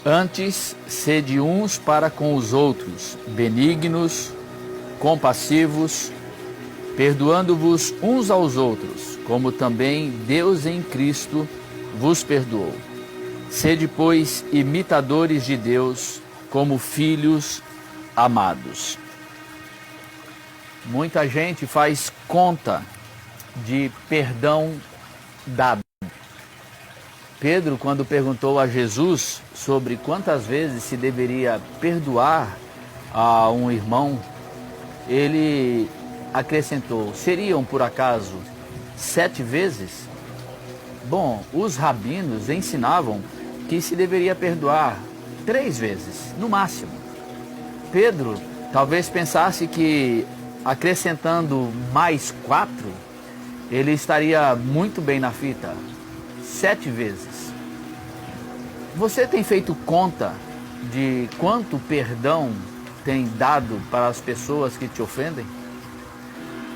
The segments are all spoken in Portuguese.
Antes, sede uns para com os outros, benignos, compassivos, perdoando-vos uns aos outros, como também Deus em Cristo vos perdoou. Sede, pois, imitadores de Deus, como filhos amados. Muita gente faz conta de perdão dado. Pedro, quando perguntou a Jesus sobre quantas vezes se deveria perdoar a um irmão, ele acrescentou: seriam por acaso 7 vezes? Bom, os rabinos ensinavam que se deveria perdoar 3 vezes, no máximo. Pedro talvez pensasse que acrescentando mais 4, ele estaria muito bem na fita. 7 vezes. Você tem feito conta de quanto perdão tem dado para as pessoas que te ofendem?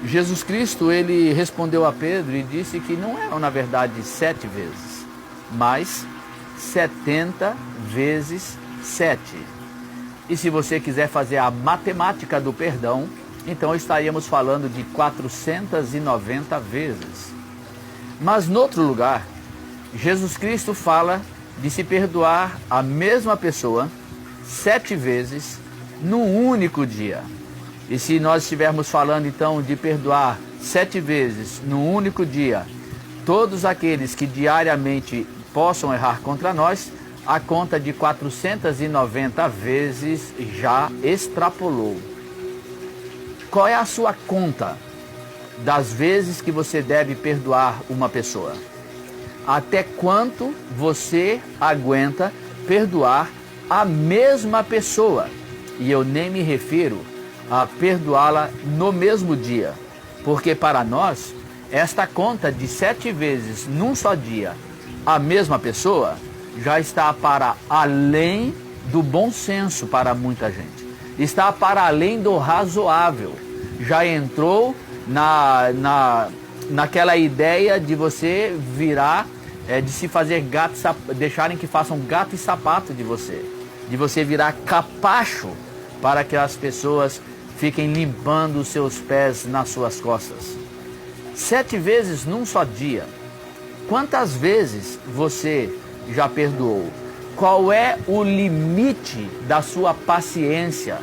Jesus Cristo, ele respondeu a Pedro e disse que não eram, na verdade, 7 vezes, mas 70 vezes 7. E se você quiser fazer a matemática do perdão, então estaríamos falando de 490 vezes. Mas, em outro lugar, Jesus Cristo fala de se perdoar a mesma pessoa 7 vezes num único dia. E se nós estivermos falando então de perdoar 7 vezes num único dia, todos aqueles que diariamente possam errar contra nós, a conta de 490 vezes já extrapolou. Qual é a sua conta das vezes que você deve perdoar uma pessoa? Até quanto você aguenta perdoar a mesma pessoa? E eu nem me refiro a perdoá-la no mesmo dia, porque para nós, esta conta de 7 vezes num só dia, a mesma pessoa, já está para além do bom senso para muita gente. Está para além do razoável. Já entrou naquela ideia de você virar, de se fazer deixarem que façam gato e sapato de você virar capacho para que as pessoas fiquem limpando os seus pés nas suas costas. 7 vezes num só dia. Quantas vezes você já perdoou? Qual é o limite da sua paciência?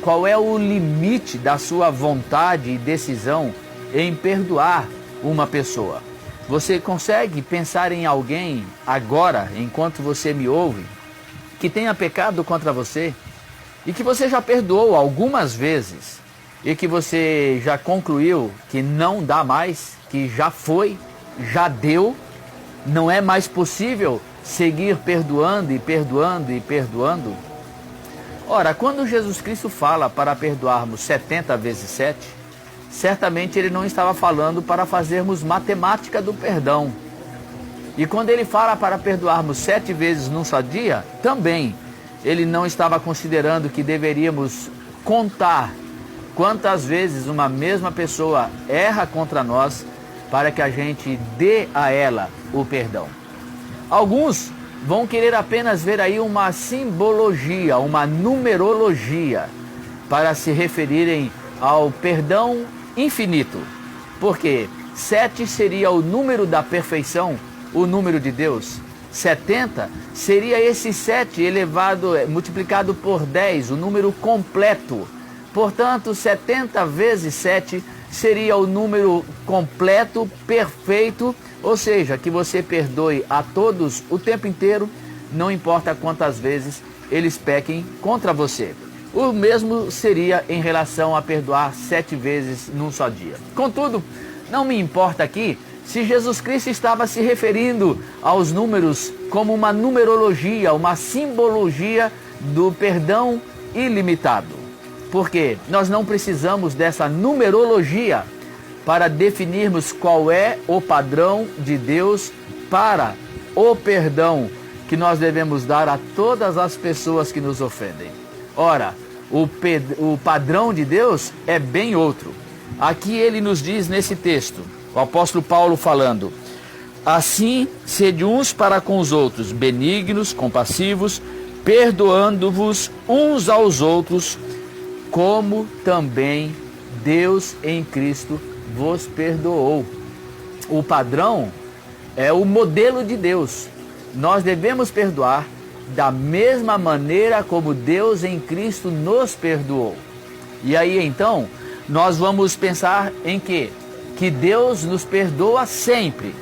Qual é o limite da sua vontade e decisão em perdoar uma pessoa? Você consegue pensar em alguém agora, enquanto você me ouve, que tenha pecado contra você e que você já perdoou algumas vezes e que você já concluiu que não dá mais, que já foi, já deu, não é mais possível seguir perdoando e perdoando e perdoando? Ora, quando Jesus Cristo fala para perdoarmos 70 vezes 7, certamente ele não estava falando para fazermos matemática do perdão. E quando ele fala para perdoarmos 7 vezes num só dia, também ele não estava considerando que deveríamos contar quantas vezes uma mesma pessoa erra contra nós para que a gente dê a ela o perdão. Alguns vão querer apenas ver aí uma simbologia, uma numerologia, para se referirem ao perdão infinito. Porque 7 seria o número da perfeição, o número de Deus. 70 seria esse 7 multiplicado por 10, o número completo. Portanto, 70 vezes 7 seria o número completo, perfeito, ou seja, que você perdoe a todos o tempo inteiro, não importa quantas vezes eles pequem contra você. O mesmo seria em relação a perdoar 7 vezes num só dia. Contudo, não me importa aqui se Jesus Cristo estava se referindo aos números como uma numerologia, uma simbologia do perdão ilimitado. Porque nós não precisamos dessa numerologia para definirmos qual é o padrão de Deus para o perdão que nós devemos dar a todas as pessoas que nos ofendem. Ora, o padrão de Deus é bem outro. Aqui ele nos diz nesse texto, o apóstolo Paulo falando: assim, sede uns para com os outros, benignos, compassivos, perdoando-vos uns aos outros, como também Deus em Cristo vos perdoou. O padrão é o modelo de Deus. Nós devemos perdoar da mesma maneira como Deus em Cristo nos perdoou. E aí então, nós vamos pensar em quê? Que Deus nos perdoa sempre.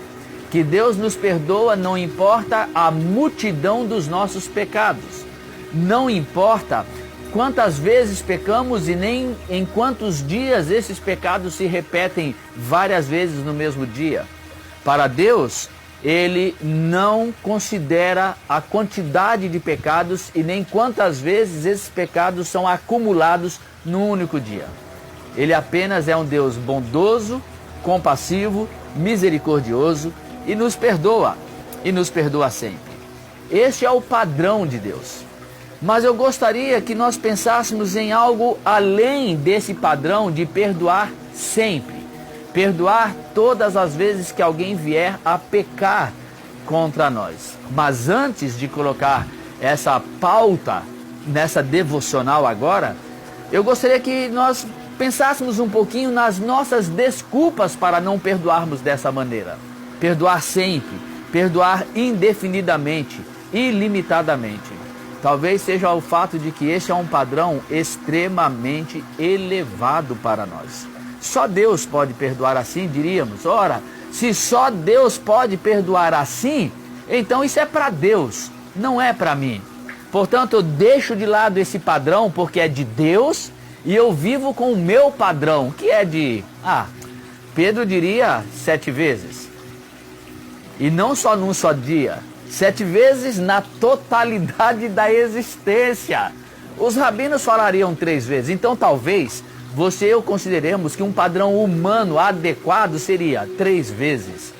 Que Deus nos perdoa não importa a multidão dos nossos pecados. Não importa quantas vezes pecamos e nem em quantos dias esses pecados se repetem várias vezes no mesmo dia. Para Deus, Ele não considera a quantidade de pecados e nem quantas vezes esses pecados são acumulados num único dia. Ele apenas é um Deus bondoso, compassivo, misericordioso e nos perdoa sempre. Este é o padrão de Deus. Mas eu gostaria que nós pensássemos em algo além desse padrão de perdoar sempre. Perdoar todas as vezes que alguém vier a pecar contra nós. Mas antes de colocar essa pauta nessa devocional agora, eu gostaria que nós pensássemos um pouquinho nas nossas desculpas para não perdoarmos dessa maneira. Perdoar sempre, perdoar indefinidamente, ilimitadamente. Talvez seja o fato de que este é um padrão extremamente elevado para nós. Só Deus pode perdoar assim, diríamos. Ora, se só Deus pode perdoar assim, então isso é para Deus, não é para mim. Portanto, eu deixo de lado esse padrão porque é de Deus e eu vivo com o meu padrão, que é de, Pedro diria 7 vezes. E não só num só dia. 7 vezes na totalidade da existência. Os rabinos falariam 3 vezes. Então talvez você e eu consideremos que um padrão humano adequado seria 3 vezes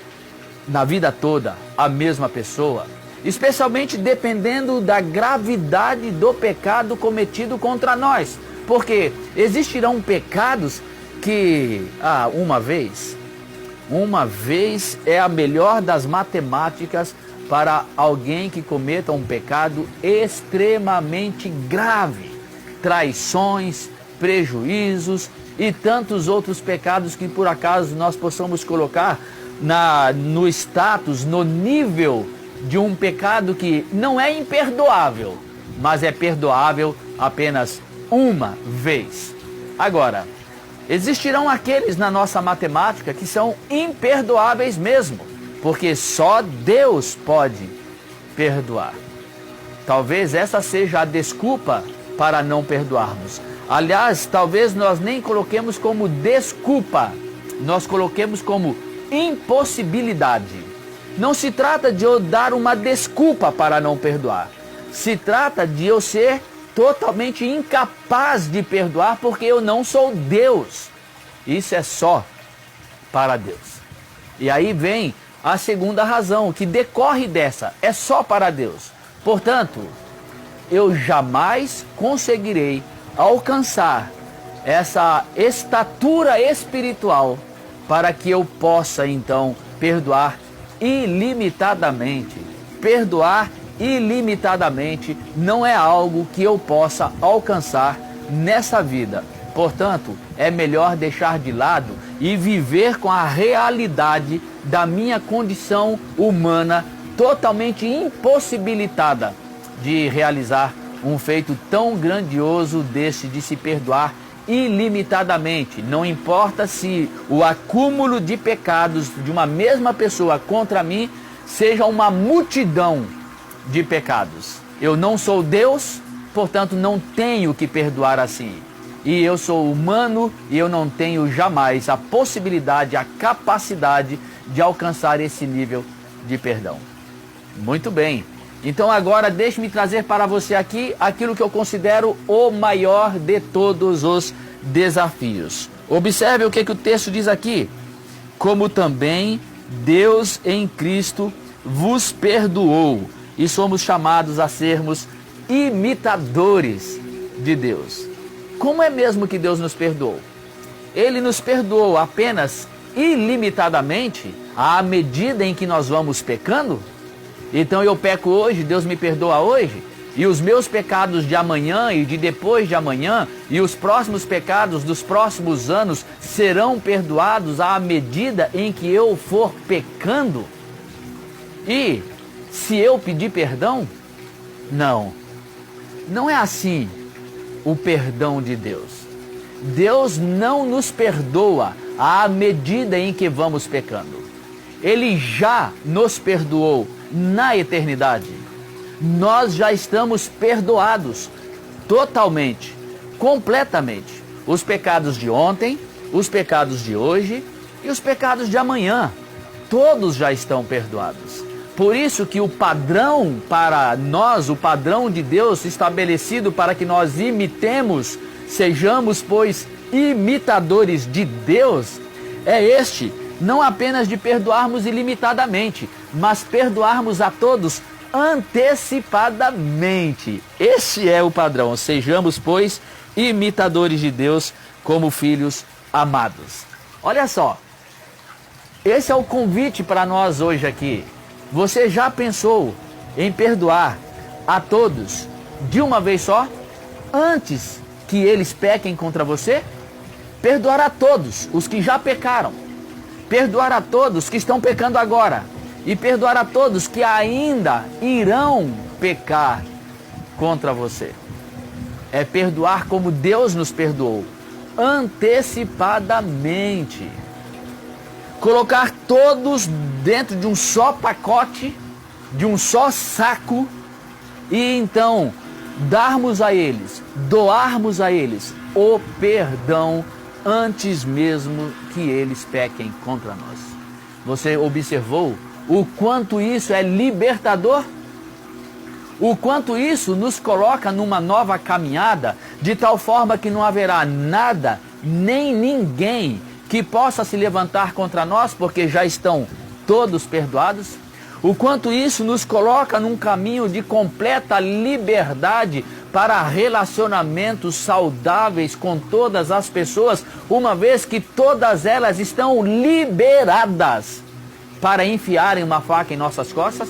na vida toda a mesma pessoa. Especialmente dependendo da gravidade do pecado cometido contra nós. Porque existirão pecados que, uma vez é a melhor das matemáticas para alguém que cometa um pecado extremamente grave. Traições, prejuízos e tantos outros pecados que por acaso nós possamos colocar no status, no nível de um pecado que não é imperdoável, mas é perdoável apenas uma vez. Agora, existirão aqueles na nossa matemática que são imperdoáveis mesmo, porque só Deus pode perdoar. Talvez essa seja a desculpa para não perdoarmos. Aliás, talvez nós nem coloquemos como desculpa, nós coloquemos como impossibilidade. Não se trata de eu dar uma desculpa para não perdoar. Se trata de eu ser totalmente incapaz de perdoar porque eu não sou Deus. Isso é só para Deus. E aí vem a segunda razão que decorre dessa. É só para Deus. Portanto, eu jamais conseguirei alcançar essa estatura espiritual para que eu possa então perdoar ilimitadamente. Perdoar ilimitadamente não é algo que eu possa alcançar nessa vida. Portanto, é melhor deixar de lado e viver com a realidade da minha condição humana totalmente impossibilitada de realizar um feito tão grandioso desse de se perdoar ilimitadamente. Não importa se o acúmulo de pecados de uma mesma pessoa contra mim seja uma multidão de pecados. Eu não sou Deus, portanto não tenho que perdoar assim. E eu sou humano e eu não tenho jamais a possibilidade, a capacidade de alcançar esse nível de perdão. Muito bem. Então agora deixe-me trazer para você aqui aquilo que eu considero o maior de todos os desafios. Observe o que o texto diz aqui. Como também Deus em Cristo vos perdoou. E somos chamados a sermos imitadores de Deus. Como é mesmo que Deus nos perdoou? Ele nos perdoou apenas ilimitadamente à medida em que nós vamos pecando? Então eu peco hoje, Deus me perdoa hoje? e os meus pecados de amanhã e de depois de amanhã e os próximos pecados dos próximos anos serão perdoados à medida em que eu for pecando? E se eu pedir perdão? Não, não é assim o perdão de Deus. Deus não nos perdoa à medida em que vamos pecando. Ele já nos perdoou na eternidade. Nós já estamos perdoados totalmente, completamente. Os pecados de ontem, os pecados de hoje e os pecados de amanhã, todos já estão perdoados. Por isso que o padrão para nós, o padrão de Deus estabelecido para que nós imitemos, sejamos, pois, imitadores de Deus, é este: não apenas de perdoarmos ilimitadamente, mas perdoarmos a todos antecipadamente. Esse é o padrão. Sejamos, pois, imitadores de Deus como filhos amados. Olha só, esse é o convite para nós hoje aqui. Você já pensou em perdoar a todos de uma vez só, antes que eles pequem contra você? Perdoar a todos os que já pecaram, perdoar a todos que estão pecando agora e perdoar a todos que ainda irão pecar contra você. É perdoar como Deus nos perdoou, antecipadamente. Colocar todos dentro de um só pacote, de um só saco, e então darmos a eles, doarmos a eles o perdão antes mesmo que eles pequem contra nós. Você observou o quanto isso é libertador? O quanto isso nos coloca numa nova caminhada, de tal forma que não haverá nada, nem ninguém que possa se levantar contra nós, porque já estão todos perdoados. O quanto isso nos coloca num caminho de completa liberdade para relacionamentos saudáveis com todas as pessoas, uma vez que todas elas estão liberadas para enfiarem uma faca em nossas costas.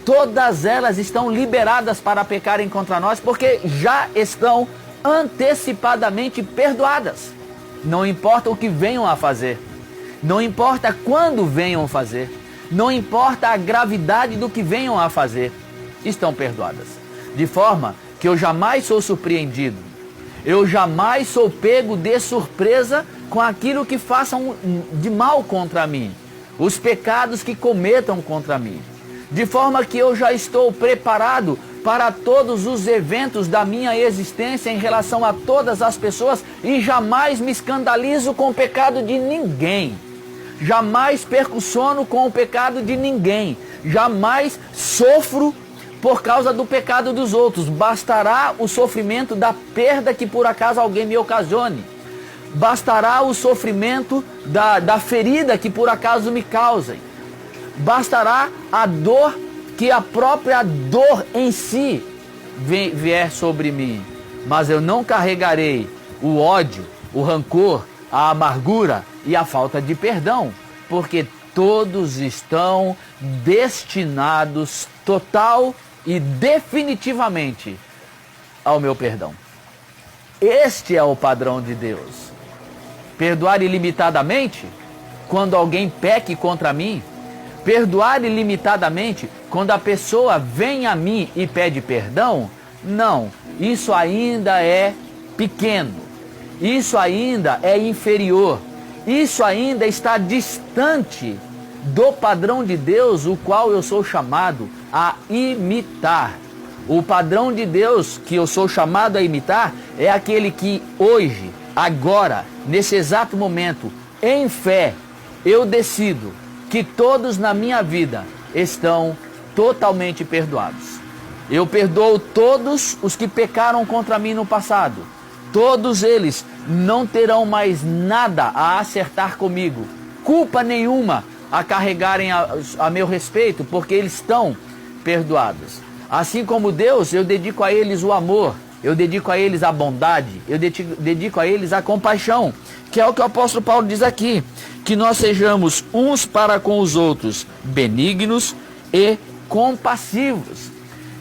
Todas elas estão liberadas para pecarem contra nós, porque já estão antecipadamente perdoadas. Não importa o que venham a fazer, não importa quando venham fazer, não importa a gravidade do que venham a fazer, estão perdoadas. De forma que eu jamais sou surpreendido, eu jamais sou pego de surpresa com aquilo que façam de mal contra mim, os pecados que cometam contra mim. De forma que eu já estou preparado para todos os eventos da minha existência em relação a todas as pessoas e jamais me escandalizo com o pecado de ninguém. Jamais perco sono com o pecado de ninguém. Jamais sofro por causa do pecado dos outros. Bastará o sofrimento da perda que por acaso alguém me ocasione. Bastará o sofrimento da ferida que por acaso me causem. Bastará a dor que a própria dor em si vier sobre mim. Mas eu não carregarei o ódio, o rancor, a amargura e a falta de perdão, porque todos estão destinados total e definitivamente ao meu perdão. Este é o padrão de Deus. Perdoar ilimitadamente quando alguém peque contra mim. Perdoar ilimitadamente quando a pessoa vem a mim e pede perdão? Não, isso ainda é pequeno, isso ainda é inferior, isso ainda está distante do padrão de Deus, o qual eu sou chamado a imitar. O padrão de Deus que eu sou chamado a imitar é aquele que hoje, agora, nesse exato momento, em fé, eu decido que todos na minha vida estão totalmente perdoados. Eu perdoo todos os que pecaram contra mim no passado. Todos eles não terão mais nada a acertar comigo, culpa nenhuma a carregarem a meu respeito, porque eles estão perdoados. Assim como Deus, eu dedico a eles o amor, eu dedico a eles a bondade, eu dedico a eles a compaixão, que é o que o apóstolo Paulo diz aqui, que nós sejamos uns para com os outros benignos e compassivos.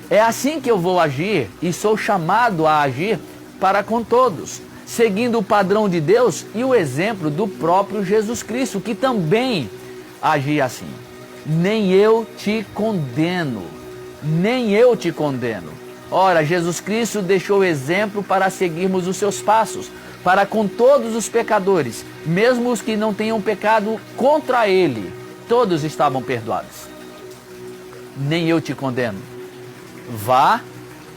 É assim que eu vou agir e sou chamado a agir para com todos, seguindo o padrão de Deus e o exemplo do próprio Jesus Cristo, que também agia assim. Nem eu te condeno, nem eu te condeno. Ora, Jesus Cristo deixou exemplo para seguirmos os seus passos, para com todos os pecadores, mesmo os que não tenham pecado contra ele, todos estavam perdoados. Nem eu te condeno. Vá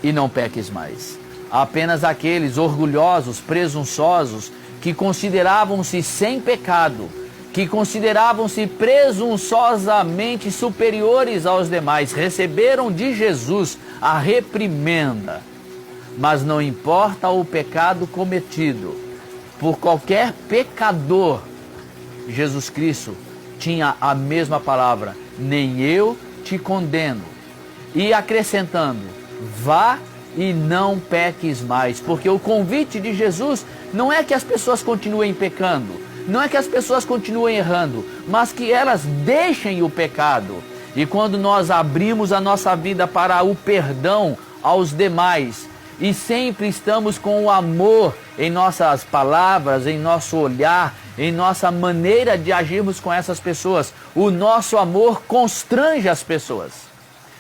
e não peques mais. Apenas aqueles orgulhosos, presunçosos, que consideravam-se sem pecado, que consideravam-se presunçosamente superiores aos demais, receberam de Jesus a reprimenda. Mas não importa o pecado cometido por qualquer pecador, Jesus Cristo tinha a mesma palavra, nem eu te condeno. E acrescentando, vá e não peques mais, porque o convite de Jesus não é que as pessoas continuem pecando, não é que as pessoas continuem errando, mas que elas deixem o pecado. E quando nós abrimos a nossa vida para o perdão aos demais, e sempre estamos com o amor em nossas palavras, em nosso olhar, em nossa maneira de agirmos com essas pessoas, o nosso amor constrange as pessoas.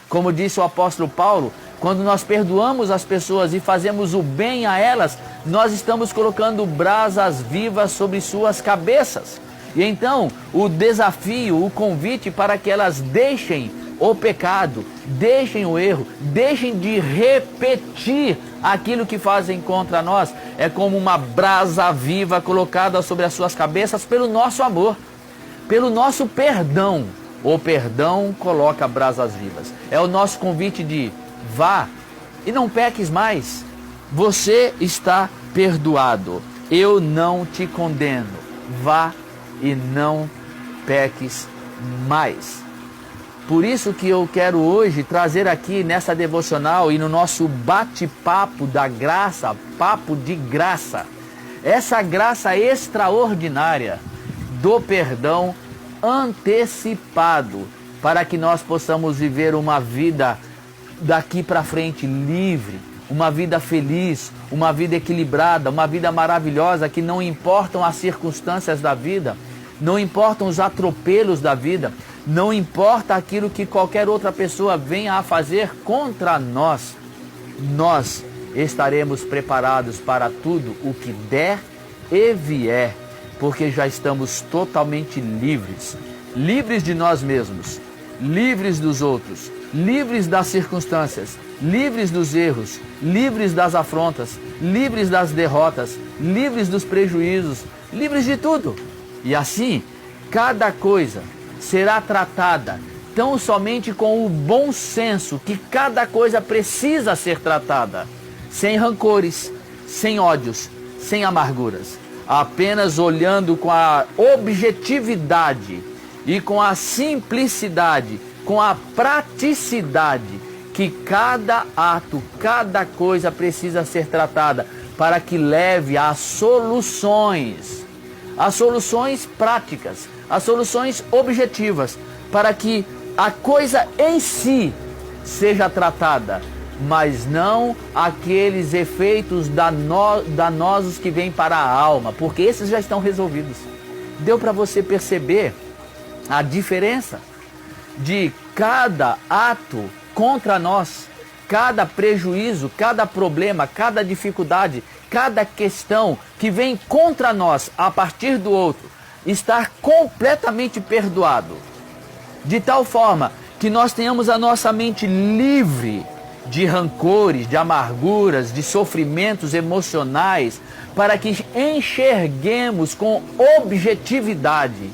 Como disse o apóstolo Paulo, quando nós perdoamos as pessoas e fazemos o bem a elas, nós estamos colocando brasas vivas sobre suas cabeças. E então, o desafio, o convite para que elas deixem o pecado, deixem o erro, deixem de repetir aquilo que fazem contra nós, é como uma brasa viva colocada sobre as suas cabeças pelo nosso amor, pelo nosso perdão. O perdão coloca brasas vivas. É o nosso convite de vá e não peques mais. Você está perdoado. Eu não te condeno. Vá e não peques mais. Por isso que eu quero hoje trazer aqui nessa devocional e no nosso bate-papo da graça, papo de graça, essa graça extraordinária do perdão antecipado, para que nós possamos viver uma vida daqui para frente livre, uma vida feliz, uma vida equilibrada, uma vida maravilhosa, que não importam as circunstâncias da vida, não importam os atropelos da vida, não importa aquilo que qualquer outra pessoa venha a fazer contra nós, nós estaremos preparados para tudo o que der e vier, porque já estamos totalmente livres, livres de nós mesmos, livres dos outros, livres das circunstâncias, livres dos erros, livres das afrontas, livres das derrotas, livres dos prejuízos, livres de tudo. E assim, cada coisa será tratada tão somente com o bom senso que cada coisa precisa ser tratada, sem rancores, sem ódios, sem amarguras, apenas olhando com a objetividade e com a simplicidade, com a praticidade, que cada ato, cada coisa precisa ser tratada para que leve a soluções práticas, as soluções objetivas, para que a coisa em si seja tratada, mas não aqueles efeitos danosos que vêm para a alma, porque esses já estão resolvidos. Deu para você perceber a diferença de cada ato contra nós, cada prejuízo, cada problema, cada dificuldade, cada questão que vem contra nós a partir do outro, estar completamente perdoado, de tal forma que nós tenhamos a nossa mente livre de rancores, de amarguras, de sofrimentos emocionais, para que enxerguemos com objetividade,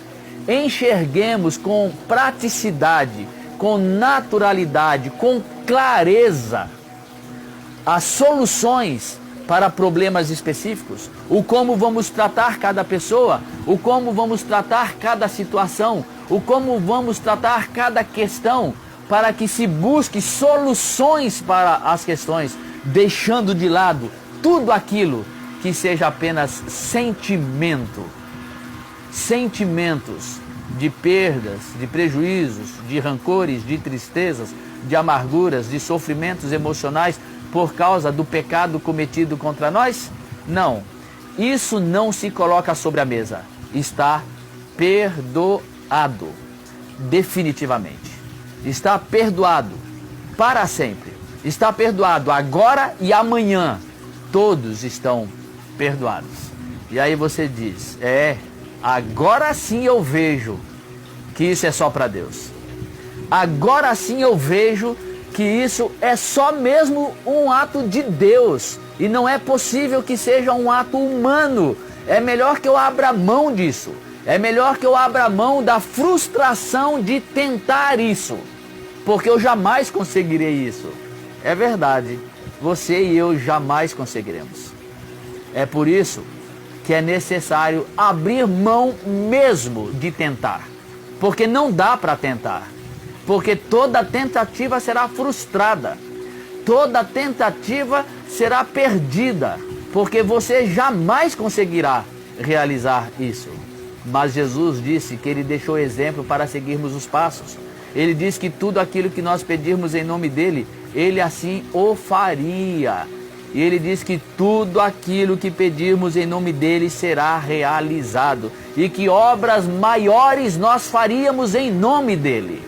enxerguemos com praticidade, com naturalidade, com clareza as soluções para problemas específicos, o como vamos tratar cada pessoa, o como vamos tratar cada situação, o como vamos tratar cada questão, para que se busque soluções para as questões, deixando de lado tudo aquilo que seja apenas sentimentos de perdas, de prejuízos, de rancores, de tristezas, de amarguras, de sofrimentos emocionais por causa do pecado cometido contra nós? Não. Isso não se coloca sobre a mesa. Está perdoado. Definitivamente. Está perdoado para sempre. Está perdoado agora e amanhã. Todos estão perdoados. E aí você diz, agora sim eu vejo que isso é só para Deus. Agora sim eu vejo que isso é só mesmo um ato de Deus. E não é possível que seja um ato humano. É melhor que eu abra mão disso. É melhor que eu abra mão da frustração de tentar isso. Porque eu jamais conseguirei isso. É verdade. Você e eu jamais conseguiremos. É por isso que é necessário abrir mão mesmo de tentar. Porque não dá para tentar. Porque toda tentativa será frustrada. Toda tentativa será perdida. Porque você jamais conseguirá realizar isso. Mas Jesus disse que Ele deixou exemplo para seguirmos os passos. Ele disse que tudo aquilo que nós pedirmos em nome dEle, Ele assim o faria. E Ele diz que tudo aquilo que pedirmos em nome dEle será realizado. E que obras maiores nós faríamos em nome dEle.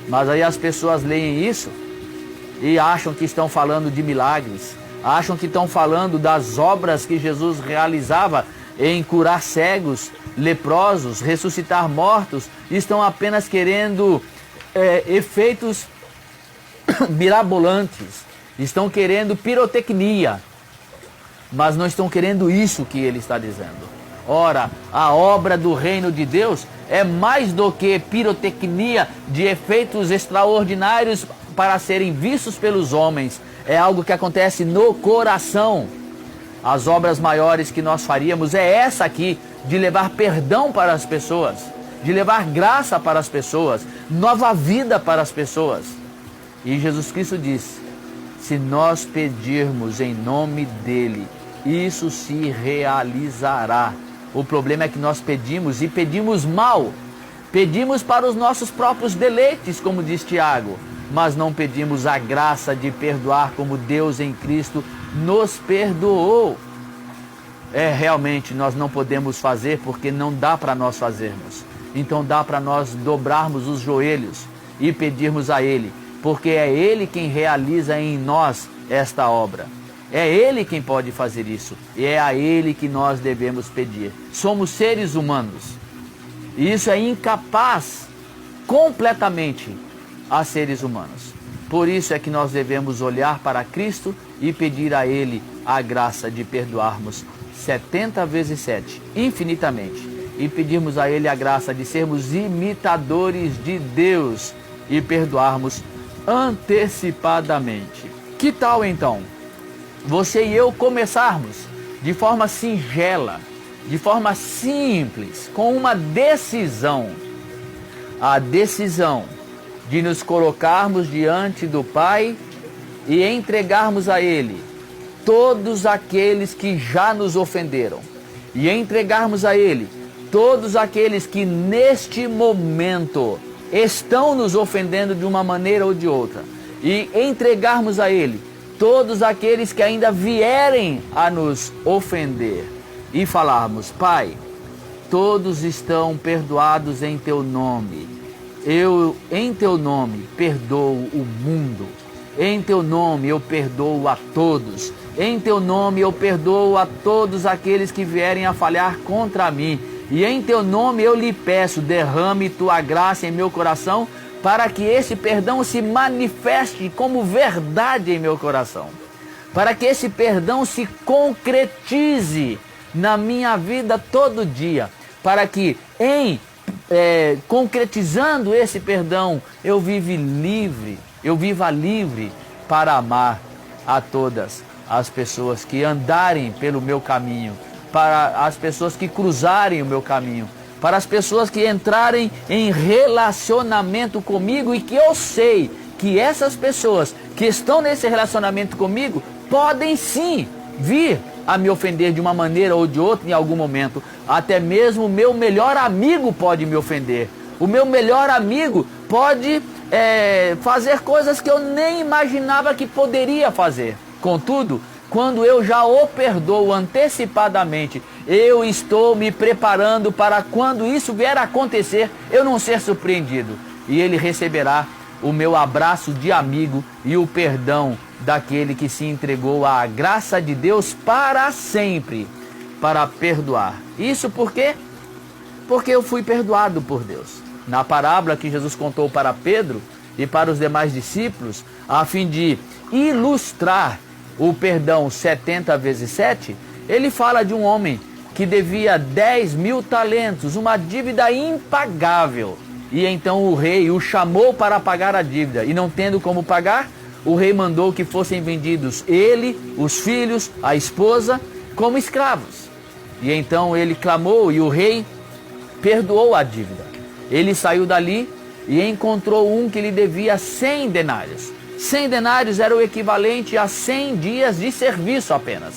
Mas aí as pessoas leem isso e acham que estão falando de milagres. Acham que estão falando das obras que Jesus realizava em curar cegos, leprosos, ressuscitar mortos. Estão apenas querendo efeitos mirabolantes. Estão querendo pirotecnia. Mas não estão querendo isso que ele está dizendo. Ora, a obra do reino de Deus é mais do que pirotecnia de efeitos extraordinários para serem vistos pelos homens. É algo que acontece no coração. As obras maiores que nós faríamos é essa aqui, de levar perdão para as pessoas, de levar graça para as pessoas, nova vida para as pessoas. E Jesus Cristo disse, se nós pedirmos em nome dEle, isso se realizará. O problema é que nós pedimos e pedimos mal. Pedimos para os nossos próprios deleites, como diz Tiago, mas não pedimos a graça de perdoar como Deus em Cristo nos perdoou. Realmente nós não podemos fazer porque não dá para nós fazermos. Então dá para nós dobrarmos os joelhos e pedirmos a Ele, porque é Ele quem realiza em nós esta obra. É Ele quem pode fazer isso. E é a Ele que nós devemos pedir. Somos seres humanos. E isso é incapaz completamente a seres humanos. Por isso é que nós devemos olhar para Cristo e pedir a Ele a graça de perdoarmos 70 vezes 7, infinitamente. E pedirmos a Ele a graça de sermos imitadores de Deus e perdoarmos antecipadamente. Que tal então você e eu começarmos de forma singela, de forma simples, com uma decisão. A decisão de nos colocarmos diante do Pai e entregarmos a Ele todos aqueles que já nos ofenderam. E entregarmos a Ele todos aqueles que neste momento estão nos ofendendo de uma maneira ou de outra. E entregarmos a Ele todos aqueles que ainda vierem a nos ofender e falarmos, Pai, todos estão perdoados em Teu nome. Eu, em Teu nome, perdoo o mundo. Em Teu nome, eu perdoo a todos. Em Teu nome, eu perdoo a todos aqueles que vierem a falhar contra mim. E em Teu nome, eu lhe peço, derrame Tua graça em meu coração, para que esse perdão se manifeste como verdade em meu coração. Para que esse perdão se concretize na minha vida todo dia. Para que concretizando esse perdão, eu viva livre para amar a todas as pessoas que andarem pelo meu caminho, para as pessoas que cruzarem o meu caminho, para as pessoas que entrarem em relacionamento comigo e que eu sei que essas pessoas que estão nesse relacionamento comigo podem sim vir a me ofender de uma maneira ou de outra em algum momento. Até mesmo o meu melhor amigo pode me ofender. O meu melhor amigo pode fazer coisas que eu nem imaginava que poderia fazer. Contudo, quando eu já o perdoo antecipadamente, eu estou me preparando para quando isso vier a acontecer, eu não ser surpreendido. E ele receberá o meu abraço de amigo e o perdão daquele que se entregou à graça de Deus para sempre, para perdoar. Isso por quê? Porque eu fui perdoado por Deus. Na parábola que Jesus contou para Pedro e para os demais discípulos, a fim de ilustrar o perdão 70 vezes 7, ele fala de um homem que devia 10.000 talentos, uma dívida impagável. E então o rei o chamou para pagar a dívida. E não tendo como pagar, o rei mandou que fossem vendidos ele, os filhos, a esposa, como escravos. E então ele clamou e o rei perdoou a dívida. Ele saiu dali e encontrou um que lhe devia 100 denários. 100 denários era o equivalente a 100 dias de serviço apenas.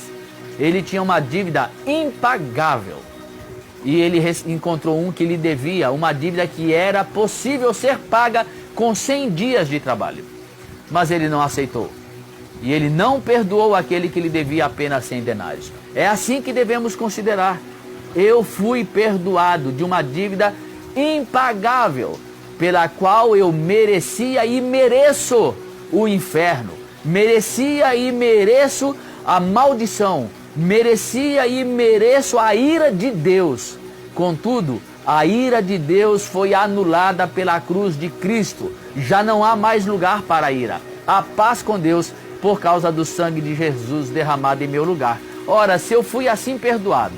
Ele tinha uma dívida impagável. E ele encontrou um que lhe devia uma dívida que era possível ser paga com 100 dias de trabalho. Mas ele não aceitou. E ele não perdoou aquele que lhe devia apenas 100 denários. É assim que devemos considerar. Eu fui perdoado de uma dívida impagável, pela qual eu merecia e mereço o inferno, merecia e mereço a maldição, merecia e mereço a ira de Deus. Contudo, a ira de Deus foi anulada pela cruz de Cristo. Já não há mais lugar para a ira. A paz com Deus por causa do sangue de Jesus derramado em meu lugar. Ora, se eu fui assim perdoado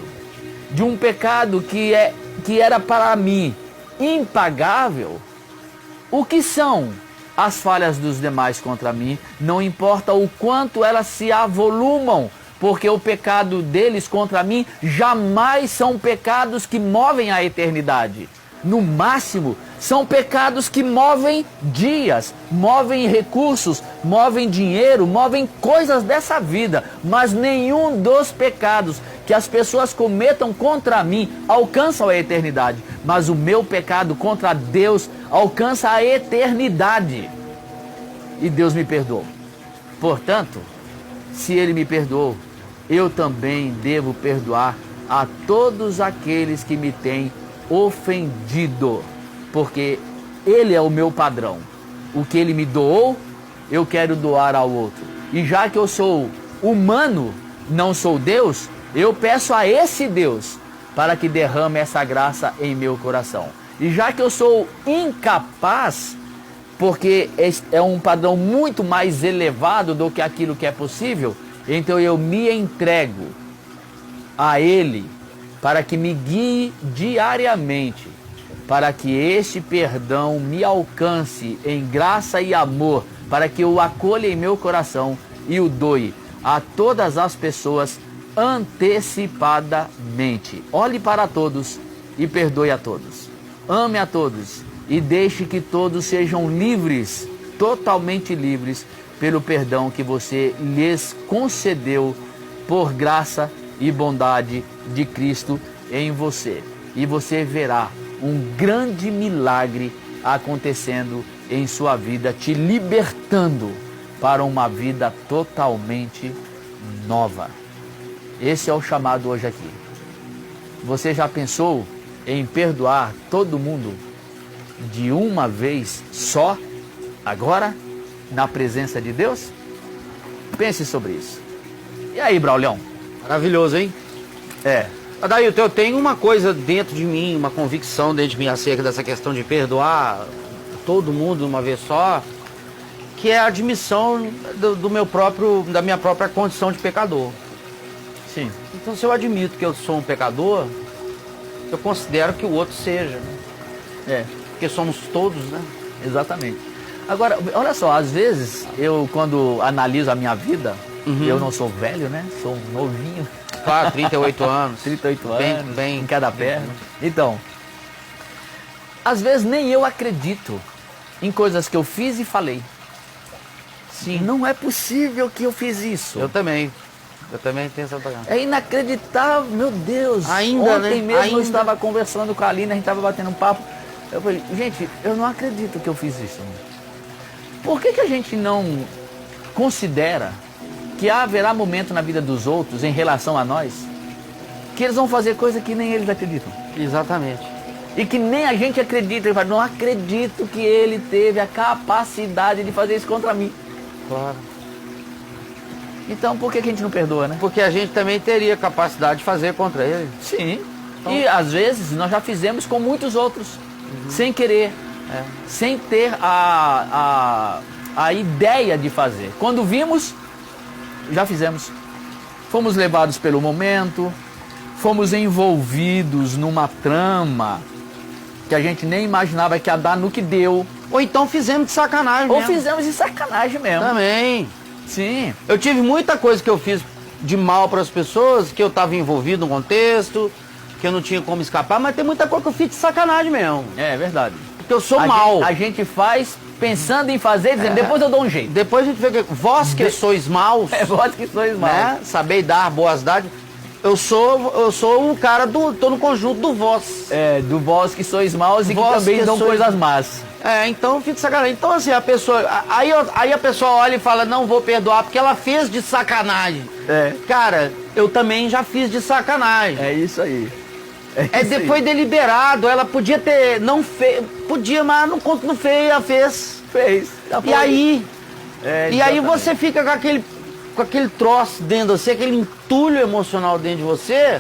de um pecado que era para mim impagável, o que são as falhas dos demais contra mim? Não importa o quanto elas se avolumam, porque o pecado deles contra mim jamais são pecados que movem a eternidade. No máximo, são pecados que movem dias, movem recursos, movem dinheiro, movem coisas dessa vida. Mas nenhum dos pecados que as pessoas cometam contra mim alcançam a eternidade. Mas o meu pecado contra Deus alcança a eternidade. E Deus me perdoou. Portanto, se Ele me perdoou, eu também devo perdoar a todos aqueles que me têm ofendido, porque Ele é o meu padrão. O que Ele me doou, eu quero doar ao outro. E já que eu sou humano, não sou Deus, eu peço a esse Deus para que derrame essa graça em meu coração. E já que eu sou incapaz, porque é um padrão muito mais elevado do que aquilo que é possível, então eu me entrego a Ele para que me guie diariamente, para que este perdão me alcance em graça e amor, para que eu o acolha em meu coração e o doe a todas as pessoas antecipadamente. Olhe para todos e perdoe a todos. Ame a todos e deixe que todos sejam livres, totalmente livres, pelo perdão que você lhes concedeu por graça e bondade de Cristo em você. E você verá um grande milagre acontecendo em sua vida, te libertando para uma vida totalmente nova. Esse é o chamado hoje aqui. Você já pensou em perdoar todo mundo de uma vez só, agora, na presença de Deus? Pense sobre isso. E aí, Braulião? Maravilhoso, hein? É. Adailton, eu tenho uma coisa dentro de mim, uma convicção dentro de mim acerca dessa questão de perdoar todo mundo de uma vez só, que é a admissão da minha própria condição de pecador. Sim. Então, se eu admito que eu sou um pecador, eu considero que o outro seja, né? É. Porque somos todos, né? Exatamente. Agora, olha só, às vezes, eu quando analiso a minha vida, eu não sou velho, né? Sou um novinho. Claro, 38 anos. 38 anos, bem, em cada perna. Então, às vezes nem eu acredito em coisas que eu fiz e falei. Sim. Não é possível que eu fiz isso. Eu também tenho essa bagagem. É inacreditável, meu Deus. Ainda, Ontem né? mesmo eu Ainda. estava conversando com a Aline, a gente estava batendo um papo. Eu falei, gente, eu não acredito que eu fiz isso. Por que a gente não considera que haverá momento na vida dos outros em relação a nós que eles vão fazer coisa que nem eles acreditam? Exatamente. E que nem a gente acredita. Ele fala, não acredito que ele teve a capacidade de fazer isso contra mim. Claro. Então por que a gente não perdoa, né? Porque a gente também teria capacidade de fazer contra ele. Sim. Então, e às vezes nós já fizemos com muitos outros, sem querer, sem ter a ideia de fazer. Quando vimos, já fizemos. Fomos levados pelo momento, fomos envolvidos numa trama que a gente nem imaginava que ia dar no que deu. Ou então fizemos de sacanagem Ou mesmo. fizemos de sacanagem mesmo. Também. Sim. Eu tive muita coisa que eu fiz de mal para as pessoas, que eu estava envolvido no contexto, que eu não tinha como escapar, mas tem muita coisa que eu fiz de sacanagem mesmo. É verdade. Porque eu sou mal. A gente faz pensando em fazer, dizendo, depois eu dou um jeito. Depois a gente vê que vós que sois maus, É vós que sois maus. né? Sabei dar boas dádivas. Eu sou o cara tô no conjunto do vós. É, do vós que sois maus e que Vós também que dão sois- coisas más. É, então fica de sacanagem. Então assim, a pessoa. Aí a pessoa olha e fala, não vou perdoar porque ela fez de sacanagem. É. Cara, eu também já fiz de sacanagem. É isso aí. É isso aí. depois deliberado, ela podia ter. Não fez. Podia, mas não fez, ela fez. Fez. Já E foi. aí. É, E aí exatamente. você fica com aquele troço dentro de você, aquele entulho emocional dentro de você,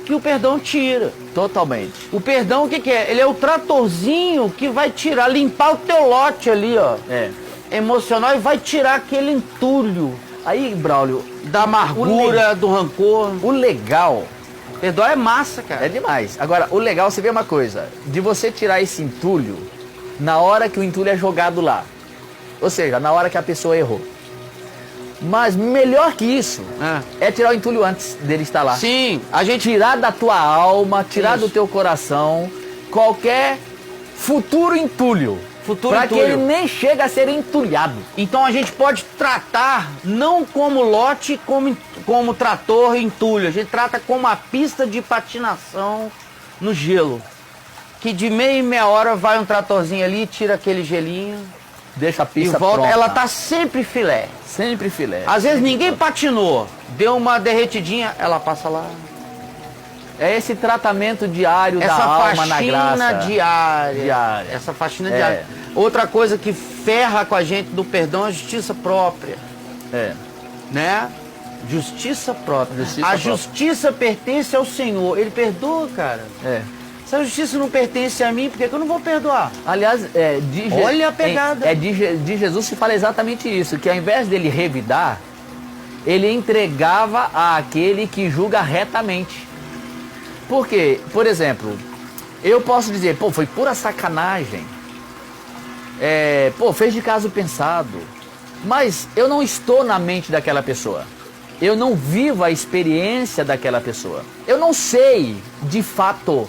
que o perdão tira. Totalmente. O perdão o que que é? Ele é o tratorzinho que vai tirar, limpar o teu lote ali, ó. É. Emocional e vai tirar aquele entulho Aí, Braulio, da amargura, do rancor. o legal Perdoar é massa, cara. é demais. Agora, o legal, você vê uma coisa, de você tirar esse entulho na hora que o entulho é jogado lá. Ou seja, na hora que a pessoa errou. Mas melhor que isso é tirar o entulho antes dele estar lá. Sim, a gente. Tirar da tua alma, tirar Isso. do teu coração qualquer futuro entulho. Futuro Para que entulho. ele nem chegue a ser entulhado. Então a gente pode tratar não como lote, como trator e entulho. A gente trata como uma pista de patinação no gelo. Que de meia em meia hora vai um tratorzinho ali, tira aquele gelinho Deixa a e pista volta. pronta. Ela tá sempre filé. sempre filé. Às vezes ninguém patinou, deu uma derretidinha, ela passa lá. É esse tratamento diário da Essa alma na faxina graça. diária. Essa faxina diária. Outra coisa que ferra com a gente do perdão é a justiça própria, É. né? Justiça própria. Justiça A própria. justiça pertence ao Senhor. Ele perdoa, cara. É. Se a justiça não pertence a mim, por que que eu não vou perdoar? Aliás, Olha a pegada. De Jesus se fala exatamente isso, que ao invés dele revidar, ele entregava àquele que julga retamente. Por quê? Por exemplo, eu posso dizer, pô, foi pura sacanagem. Pô, fez de caso pensado. Mas eu não estou na mente daquela pessoa. Eu não vivo a experiência daquela pessoa. Eu não sei, de fato,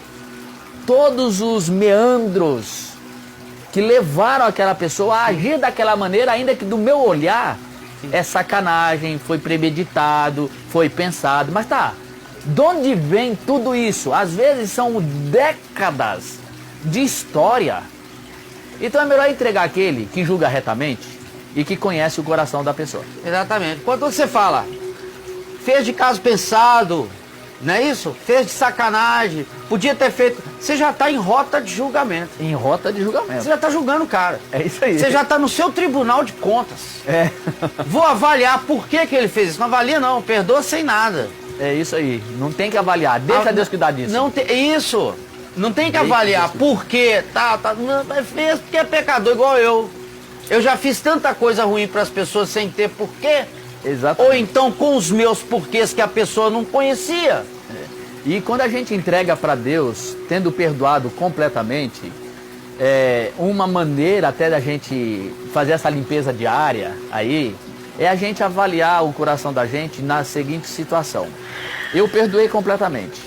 todos os meandros que levaram aquela pessoa a agir daquela maneira, ainda que do meu olhar é sacanagem, foi premeditado, foi pensado. Mas tá, de onde vem tudo isso? Às vezes são décadas de história. Então é melhor entregar aquele que julga retamente e que conhece o coração da pessoa. Exatamente. Quando você fala, fez de caso pensado, não é isso? Fez de sacanagem, podia ter feito. Você já está em rota de julgamento. Em rota de julgamento. Você já está julgando o cara. É isso aí. Você já está no seu tribunal de contas. É. Vou avaliar por que que ele fez isso. Não avalia não, perdoa sem nada. É isso aí. Não tem que avaliar. Deixa Deus cuidar disso. Não tem isso. Não tem que Deixa avaliar Deus por quê. Não, mas fez porque é pecador igual eu. Eu já fiz tanta coisa ruim para as pessoas sem ter porquê. Exatamente. Ou então com os meus porquês que a pessoa não conhecia. E quando a gente entrega para Deus, tendo perdoado completamente, uma maneira até da gente fazer essa limpeza diária aí, é a gente avaliar o coração da gente na seguinte situação. Eu perdoei completamente.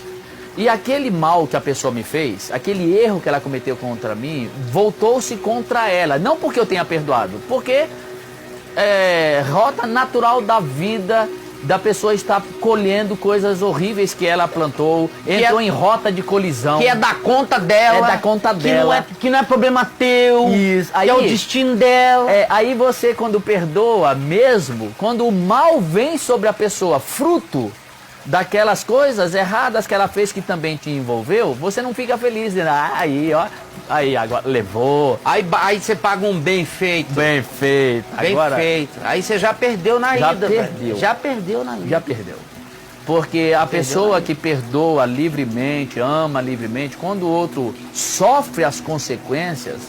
E aquele mal que a pessoa me fez, aquele erro que ela cometeu contra mim, voltou-se contra ela. Não porque eu tenha perdoado, porque rota natural da vida da pessoa estar colhendo coisas horríveis que ela plantou, entrou em rota de colisão. Que é da conta dela. É da conta dela. Que não é problema teu. Isso. Aí, que é o destino dela. Aí você, quando perdoa mesmo, quando o mal vem sobre a pessoa, fruto daquelas coisas erradas que ela fez que também te envolveu, você não fica feliz, né? Aí, ó, aí agora levou. Aí você paga um bem feito. Bem feito. Bem agora, feito. Aí você já perdeu na já ida. perdeu. Já perdeu na ida. Já perdeu. Porque a pessoa que perdoa livremente, ama livremente, quando o outro sofre as consequências,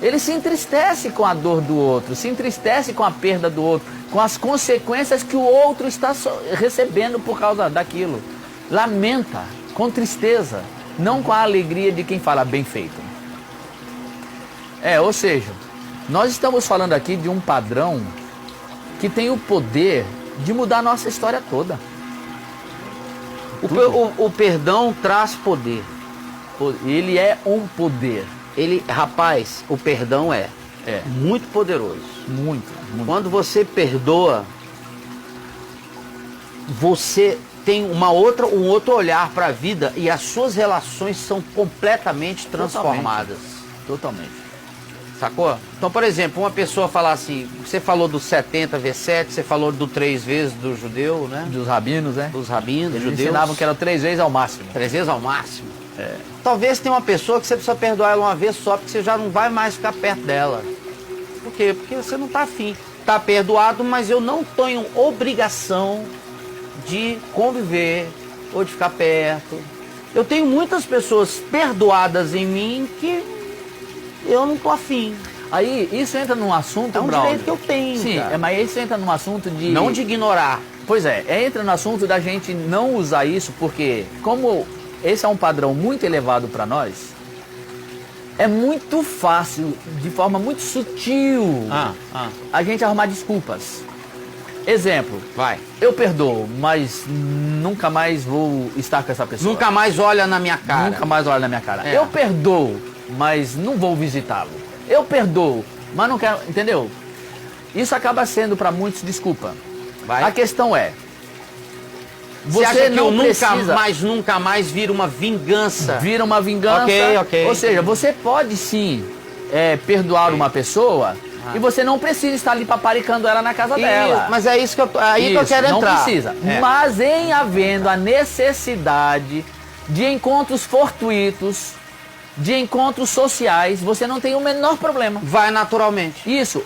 ele se entristece com a dor do outro, se entristece com a perda do outro, com as consequências que o outro está recebendo por causa daquilo. Lamenta, com tristeza, não com a alegria de quem fala bem feito. Ou seja, nós estamos falando aqui de um padrão que tem o poder de mudar a nossa história toda. O perdão traz poder. Ele é um poder. Rapaz, o perdão é muito poderoso. Muito. Quando você perdoa, você tem um outro olhar para a vida e as suas relações são completamente transformadas. Totalmente. Sacou? Então, por exemplo, uma pessoa falar assim, você falou do 70 vezes 7, você falou do 3 vezes do judeu, né? Dos rabinos, né? Dos rabinos, Eles judeus. ensinavam que era 3 vezes ao máximo. 3 vezes ao máximo. Talvez tenha uma pessoa que você precisa perdoar ela uma vez só, porque você já não vai mais ficar perto dela. Por quê? Porque você não está afim. Está perdoado, mas eu não tenho obrigação de conviver ou de ficar perto. Eu tenho muitas pessoas perdoadas em mim que eu não tô afim. Aí, isso entra num assunto, É um Braulio. direito que eu tenho. Sim, cara. mas isso entra num assunto de... Não de ignorar. Pois entra no assunto da gente não usar isso, porque como esse é um padrão muito elevado para nós, é muito fácil, de forma muito sutil, a gente arrumar desculpas. Exemplo, Vai. eu perdoo, mas nunca mais vou estar com essa pessoa. Nunca mais olha na minha cara. Nunca mais olha na minha cara. É. Eu perdoo, mas não vou visitá-lo. Eu perdoo, mas não quero... Entendeu? Isso acaba sendo para muitos desculpa. Vai. A questão é... Você acha que não precisa... nunca mais vira uma vingança? Vira uma vingança. Ok. Ou seja, você pode sim perdoar uma pessoa e você não precisa estar ali paparicando ela na casa dela. Mas é isso que eu quero não entrar. Não precisa. Mas em havendo a necessidade de encontros fortuitos, de encontros sociais, você não tem o menor problema. Vai naturalmente. Isso.